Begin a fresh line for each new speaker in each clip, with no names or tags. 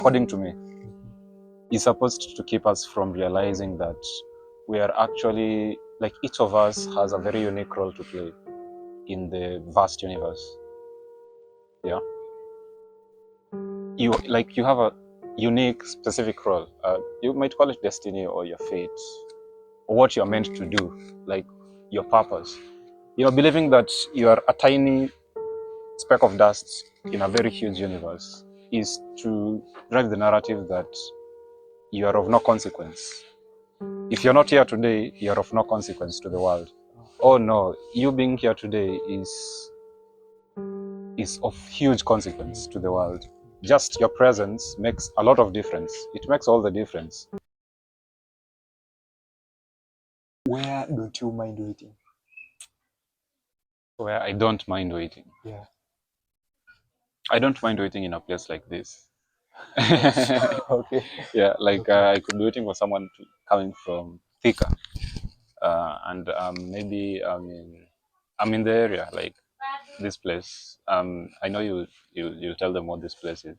according to me, is supposed to keep us from realizing that we are actually, like, each of us has a very unique role to play in the vast universe. Yeah. You have a unique, specific role. You might call it destiny or your fate, or what you're meant to do, like your purpose. Believing that you are a tiny speck of dust in a very huge universe is to drive the narrative that you are of no consequence. If you're not here today, you're of no consequence to the world. Oh no, you being here today is of huge consequence to the world. Just your presence makes a lot of difference. It makes all the difference.
Where don't you mind waiting?
Where I don't mind waiting.
Yeah.
I don't mind waiting in a place like this.
Okay.
Yeah, like I could be waiting for someone coming from Thika, and maybe I'm in the area, like this place. I know you tell them what this place is.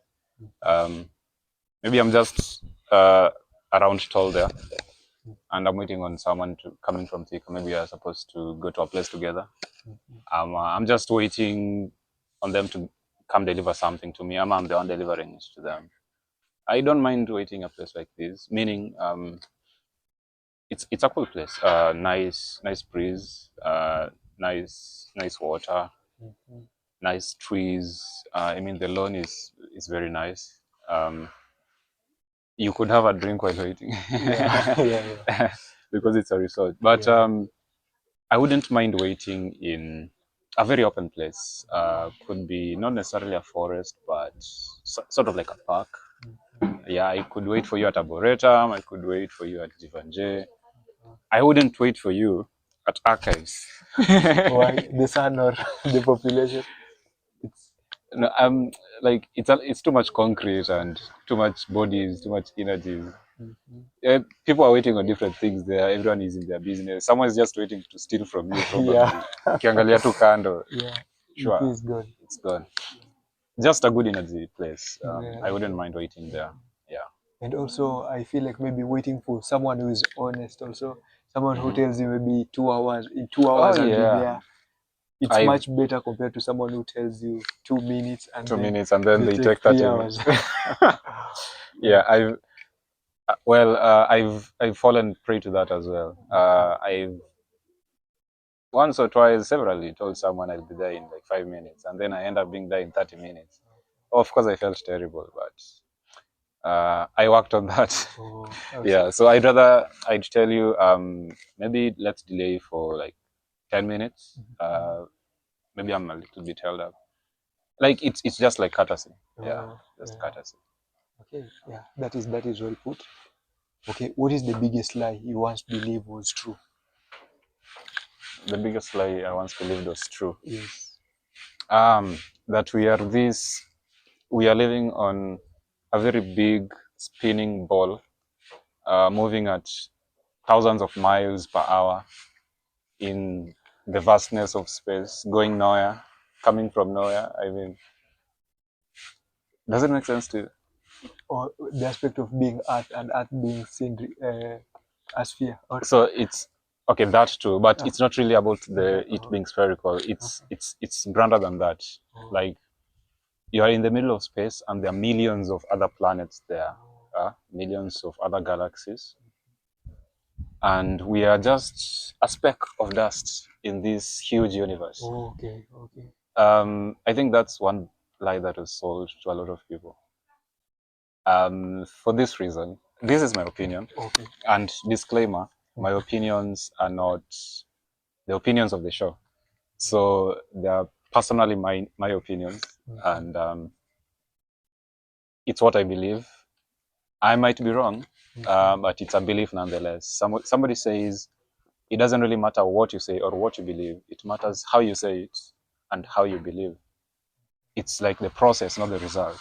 Maybe I'm just around toll there, and I'm waiting on someone to coming from Thika. Maybe we are supposed to go to a place together. I'm just waiting on them to come deliver something to me. I'm the one delivering it to them. I don't mind waiting a place like this, meaning it's a cool place. Nice breeze, nice water, nice trees. I mean, the lawn is very nice. You could have a drink while waiting.
Yeah.
Because it's a resort. But
Yeah.
I wouldn't mind waiting in a very open place. Could be not necessarily a forest, but sort of like a park. Yeah, I could wait for you at Arboretum. I could wait for you at Jivanje. I wouldn't wait for you at Archives.
Why the sun or the population?
No, like it's too much concrete and too much bodies, too much energies. People are waiting on different things there. Everyone is in their business. Someone is just waiting to steal from you, probably.
Yeah.
Ukiangalia tu kando,
Yeah. The
sure,
is gone.
it's gone. Just a good energy place.
Yeah.
I wouldn't mind waiting there. Yeah.
And also, I feel like maybe waiting for someone who is honest. Also, someone who tells you maybe 2 hours. In two
Oh
hours, I'll be
yeah.
there. It's
I've
much better compared to someone who tells you 2 minutes and
two
then
minutes and then
they
they
take
take
three
30
hours.
minutes. Yeah, I've fallen prey to that as well. I've once or twice, severally told someone I'll be there in like 5 minutes, and then I end up being there in 30 minutes. Of course, I felt terrible, but I worked on that.
Oh,
Yeah, so I'd tell you, maybe let's delay for like 10 minutes. Maybe I'm a little bit held up. Like it's just like courtesy. Yeah, just
yeah.
courtesy.
Okay, yeah, that is well put. Okay, what is the biggest lie you once believed was true?
The biggest lie I once believed was true.
Yes.
That we are living on a very big spinning ball, moving at thousands of miles per hour in the vastness of space, going nowhere, coming from nowhere. I mean, does it make sense to you?
Or the aspect of being art and art being seen as sphere. Or,
So it's okay, that too, but
uh,
it's not really about the it
uh,
being spherical. It's grander than that.
uh,
Like you are in the middle of space, and there are millions of other planets there, millions of other galaxies, and we are just a speck of dust in this huge universe.
okay, okay.
I think that's one lie that was sold to a lot of people. For this reason, this is my opinion,
Okay.
and disclaimer: my opinions are not the opinions of the show. So they are personally my opinions, and it's what I believe. I might be wrong, but it's a belief nonetheless. Somebody says it doesn't really matter what you say or what you believe. It matters how you say it and how you believe. It's like the process, not the result.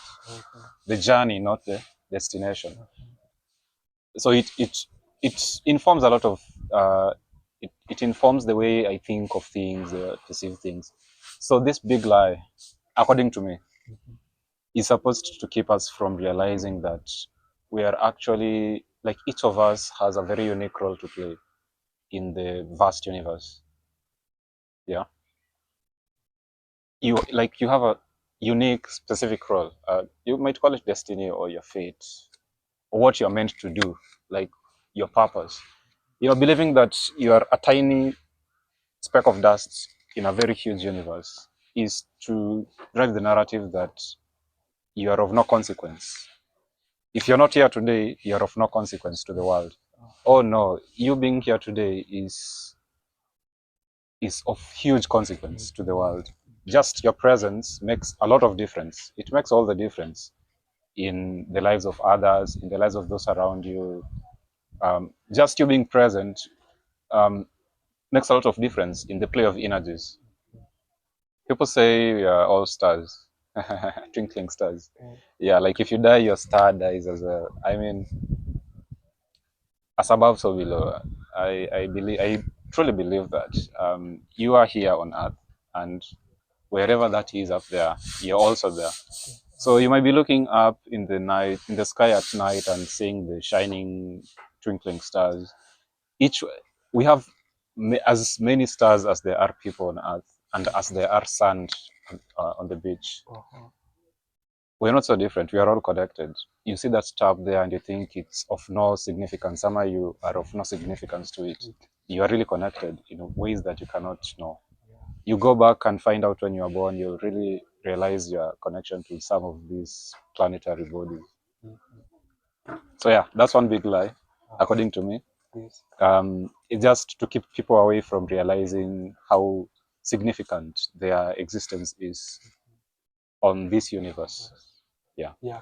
The journey, not the destination. So it informs a lot of it informs the way I think of things, perceive things. So this big lie, according to me, is supposed to keep us from realizing that we are actually, like, each of us has a very unique role to play in the vast universe. Yeah. You have a unique specific role. You might call it destiny or your fate or what you're meant to do, like your purpose. Believing that you are a tiny speck of dust in a very huge universe is to drive the narrative that you are of no consequence. If you're not here today, you're of no consequence to the world. Oh no, you being here today is of huge consequence to the world. Just your presence makes a lot of difference. It makes all the difference in the lives of others, in the lives of those around you. Just you being present um, makes a lot of difference in the play of energies. People say we are all stars, twinkling stars. Yeah, like if you die, your star dies as well. I mean, as above, so below. I truly believe that you are here on Earth, and wherever that is up there, you're also there. So you might be looking up in the night, in the sky at night, and seeing the shining, twinkling stars. Each we have as many stars as there are people on Earth, and as there are sand on the beach. We're not so different. We are all connected. You see that star up there, and you think it's of no significance. Somehow you are of no significance to it. You are really connected in ways that you cannot know. You go back and find out when you are born, you really realize your connection to some of these planetary bodies. So yeah, that's one big lie, according to me.
Yes.
It's just to keep people away from realizing how significant their existence is on this universe. Yeah.
Yeah,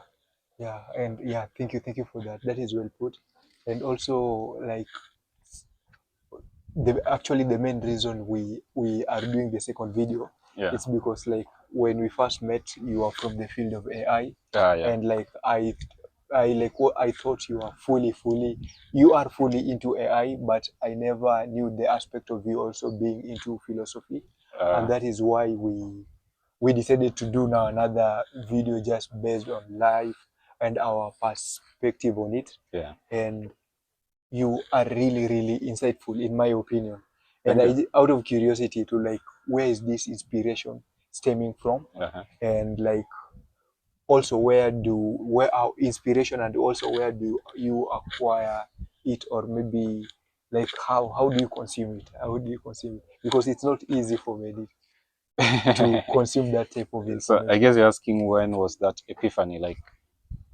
yeah, and yeah, thank you for that. That is well put. And also, like, actually the main reason we are doing the second video,
Yeah.
it's because, like, when we first met, you are from the field of AI,
Yeah.
and like I like what I thought you are you are fully into AI, but I never knew the aspect of you also being into philosophy, and that is why we decided to do now another video just based on life and our perspective on it.
Yeah.
And you are really, really insightful, in my opinion. And
Thank you.
out of curiosity to, like, where is this inspiration stemming from?
Uh-huh.
And like, also where our inspiration, and also where do you acquire it, or maybe like how do you consume it? How do you consume it? Because it's not easy for me to consume that type of
So I
information.
guess you're asking when was that epiphany, like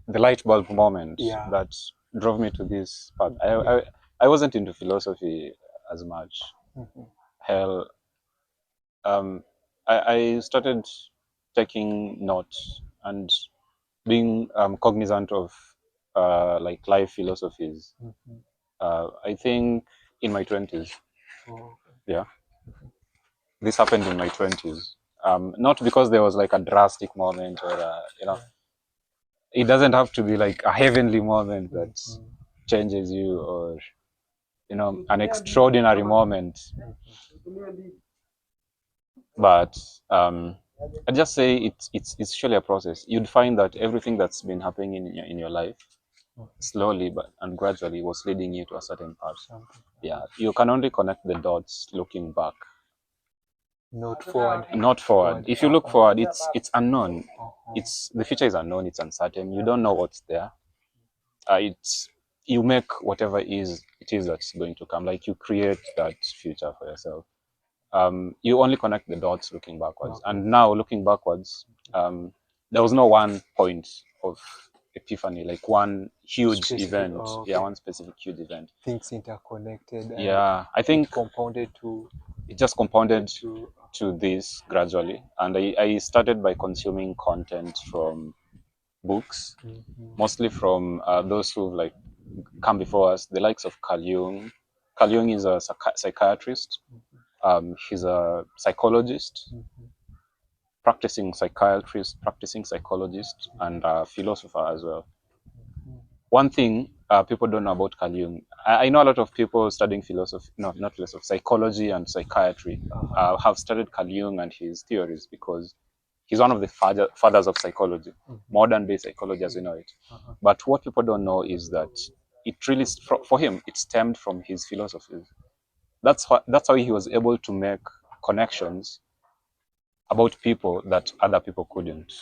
the light bulb moment
Yeah.
that drove me to this path.
Yeah.
I wasn't into philosophy as much.
Mhm.
Hell, I started taking notes and being cognizant of like life philosophies.
Mhm.
I think in my 20s.
Oh,
Yeah, this happened in my 20s. Not because there was like a drastic moment or it doesn't have to be like a heavenly moment that
mhm.
changes you, or an extraordinary moment. But I just say it's surely a process. You'd find that everything that's been happening in your life, slowly but and gradually, was leading you to a certain path.
Something.
Yeah, you can only connect the dots looking back,
Not forward.
not forward. If you look forward, it's unknown.
Uh-huh.
It's the future is unknown. It's uncertain. You don't know what's there. It's you make whatever it is that's going to come. Like you create that future for yourself. You only connect the dots looking backwards. And now looking backwards, there was no one point of epiphany, like one huge
Specific.
event.
Oh,
Yeah,
okay.
one specific huge event.
Things interconnected, and
Yeah, I think
it compounded to
it just compounded
to
to this gradually. And I started by consuming content from books,
Mhm.
mostly from those who've like come before us, the likes of Carl Jung. Carl Jung is a psychiatrist. He's a psychologist,
Mhm.
practicing psychiatrist, practicing psychologist, and a philosopher as well. One thing people don't know about Carl Jung, I know a lot of people studying philosophy, no, not philosophy, psychology and psychiatry, have studied Carl Jung and his theories because He's one of the fathers of psychology,
Mhm.
modern day psychology as we know it.
Uh-huh.
But what people don't know is that it really, for him, it stemmed from his philosophies. That's how he was able to make connections about people that other people couldn't.